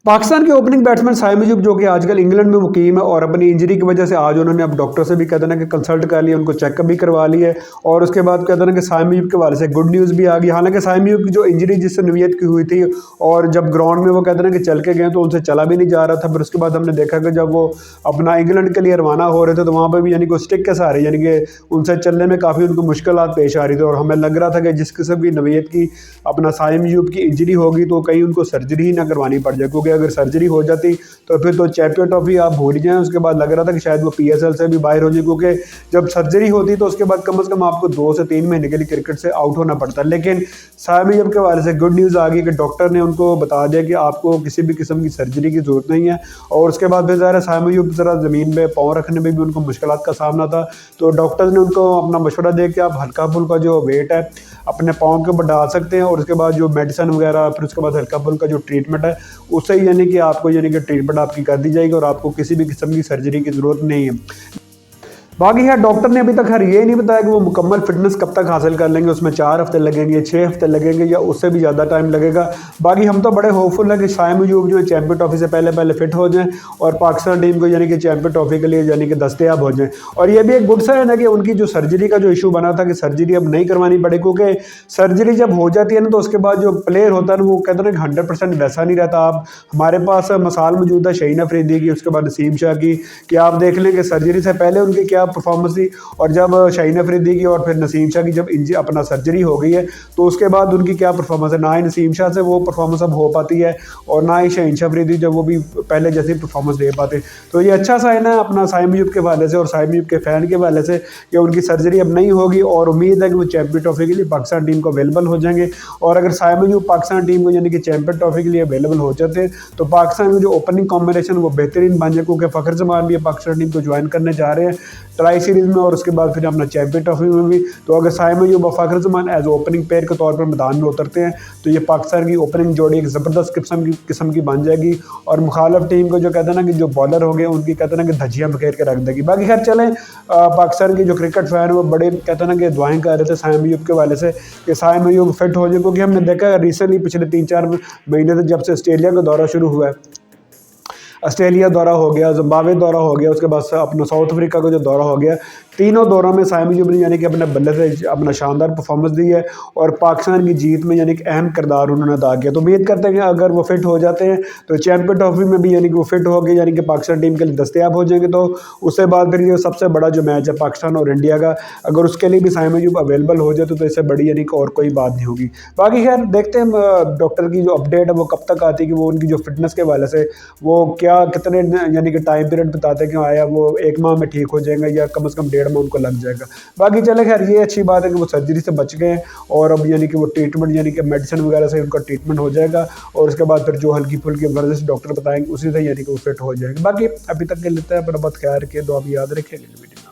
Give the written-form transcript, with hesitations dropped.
पाकिस्तान के opening batsman Saim Ayub जो कि आजकल इंग्लैंड में मुकीम है और अपनी इंजरी की वजह से आज उन्होंने अब डॉक्टर से भी कहते हैं कि कंसल्ट कर लिया, उनको चेकअप भी करवा लिया है। और उसके बाद कहते हैं कि साइम अयूब के बारे से गुड न्यूज़ भी आ गई। हालांकि साइम अयूब की जो इंजरी जिससे नवीयत की हुई थी और जब ग्राउंड में वो कहते हैं कि चल के गए तो उनसे चला भी नहीं जा रहा था। फिर उसके बाद हमने देखा कि जब वो अपना इंग्लैंड के लिए रवाना हो रहे थे तो वहाँ पर भी यानी कि स्टिक के सहारे यानी कि उनसे चलने में काफ़ी उनको मुश्किलात पेश आ रही थी। और हमें लग रहा था कि जिस किस्म की नवीयत की अपना साइम अयूब की इंजरी होगी तो कहीं उनको सर्जरी ही ना करवानी पड़ जाए, क्योंकि अगर सर्जरी हो जाती तो फिर तो चैंपियन ट्रॉफी आप भूल ही जाएं। उसके बाद लग रहा था कि शायद वो पीएसएल से भी बाहर हो जाए, क्योंकि जब सर्जरी होती तो उसके बाद कम से कम आपको 2 से 3 महीने के लिए क्रिकेट से आउट होना पड़ता। लेकिन साइम अयूब के बारे से गुड न्यूज़ आ गई कि डॉक्टर ने उनको बता दिया कि आपको किसी भी किस्म की सर्जरी की जरूरत नहीं है। और उसके बाद फिर ज़ाहिर साइम अयूब ज़रा ज़मीन में पाँव रखने में भी उनको मुश्किलात का सामना था, तो डॉक्टर ने उनको अपना मशवरा दे कि आप हल्का फुल्का जो वेट है अपने पाँव के ऊपर डाल सकते हैं और उसके बाद जो मेडिसिन वगैरह फिर उसके बाद हल्का फुल्का जो ट्रीटमेंट है उससे यानी कि आपको यानी कि ट्रीटमेंट आपकी कर दी जाएगी और आपको किसी भी किस्म की सर्जरी की ज़रूरत नहीं है। बाकी यार डॉक्टर ने अभी तक खैर ये नहीं बताया कि वो मुकम्मल फिटनेस कब तक हासिल कर लेंगे, उसमें 4 हफ्ते लगेंगे, 6 हफ्ते लगेंगे या उससे भी ज़्यादा टाइम लगेगा। बाकी हम तो बड़े होपफुल है कि साइम अयूब जो चैंपियन ट्रॉफी से पहले फिट हो जाएं और पाकिस्तान टीम को यानी कि चैंपियन ट्रॉफी के लिए यानी कि दस्तयाब हो जाएं। और ये भी एक गुड साइन है कि उनकी जो सर्जरी का जो इशू बना था कि सर्जरी अब नहीं करवानी पड़े, क्योंकि सर्जरी जब हो जाती है ना तो उसके बाद जो प्लेयर होता है ना वो कहते हैं कि 100% वैसा नहीं रहता। आप हमारे पास मिसाल मौजूद है शहीन अफरीदी की, उसके बाद नसीम शाह की, कि आप देख लें कि सर्जरी से पहले उनकी क्या परफॉर्मेंस थी और जब शाहीन अफरीदी की और फिर नसीम शाह की जब अपना सर्जरी हो गई है तो उसके बाद उनकी क्या परफॉर्मेंस है। ना ही नसीम शाह से वो परफॉर्मेंस अब हो पाती है और ना ही शाहीन शाह अफरीदी जब वो भी पहले जैसी परफॉर्मेंस दे पाते। तो ये अच्छा साइन है अपना साइम अयूब के हवाले से और साइम अयूब के फ़ैन के हवाले से कि उनकी सर्जरी अब नहीं होगी और उम्मीद है कि वो चैंपियन ट्रॉफी के लिए पाकिस्तान टीम को अवेलेबल हो जाएंगे। और अगर साइम अयूब पाकिस्तान टीम को यानी कि चैंपियन ट्रॉफी के लिए अवेलेबल हो जाते हैं तो पाकिस्तान में जो ओपनिंग कॉम्बिनेशन वो बेहतरीन बन जाए, क्योंकि फ़खर जमान भी पाकिस्तान टीम को ज्वाइन करने जा रहे हैं ट्राई सीरीज़ में और उसके बाद फिर अपना चैंपियन ट्रॉफी में भी। तो अगर साइम अयूब और Fakhar Zaman as opening pair के तौर पर मैदान में उतरते हैं तो ये पाकिस्तान की ओपनिंग जोड़ी एक ज़बरदस्त किस्म की बन जाएगी और मुखालफ टीम को जो कहते हैं ना कि जो बॉलर हो गए उनकी कहते हैं ना कि धज्जियाँ बखेर के रख देगी। बाकी खैर चलें, पाकिस्तान की जो क्रिकेट फ़ैन वो बड़े कहते हैं ना कि दुआएं कर रहे थे साइम अयूब के वाले से कि साइम अयूब फिट हो जाए, क्योंकि हमने देखा रिसेंटली पिछले 3-4 महीने से जब से ऑस्ट्रेलिया का दौरा शुरू हुआ है, ऑस्ट्रेलिया दौरा हो गया, जिम्बाब्वे दौरा हो गया, उसके बाद अपना साउथ अफ्रीका का जो दौरा हो गया, तीनों दौरों में साइम अयूब ने यानी कि अपने बल्ले से अपना शानदार परफॉर्मेंस दी है और पाकिस्तान की जीत में यानी कि अहम किरदार उन्होंने अदा किया। तो उम्मीद करते हैं कि अगर वो फिट हो जाते हैं तो चैंपियन ट्रॉफी में भी यानी कि वो फिट हो गए यानी कि पाकिस्तान टीम के लिए दस्तयाब हो जाएंगे। तो उससे बाद फिर ये सबसे बड़ा जो मैच है पाकिस्तान और इंडिया का, अगर उसके लिए भी साइम अयूब अवेलेबल हो जाए तो इससे बड़ी यानी कि और कोई बात नहीं होगी। बाकी खैर देखते हैं डॉक्टर की जो अपडेट है वो कब तक आती है कि वो उनकी जो फिटनेस के वाले से वो क्या कितने यानी कि टाइम पीरियड बताते हैं कि आया वो 1 माह में ठीक हो जाएंगे या कम से कम 1.5 माह उनको लग जाएगा। बाकी चले खैर ये अच्छी बात है कि वो सर्जरी से बच गए और अब यानी कि वो ट्रीटमेंट यानी कि मेडिसिन वगैरह से उनका ट्रीटमेंट हो जाएगा और उसके बाद फिर जो हल्की फुल्की वर्जिश डॉक्टर बताएंगे उसी से यानी कि वो फिट हो जाएंगे। बाकी अभी तक के लेते हैं अपना बहुत ख्याल रखिए, दुआ भी याद रखेंगे वीडियो।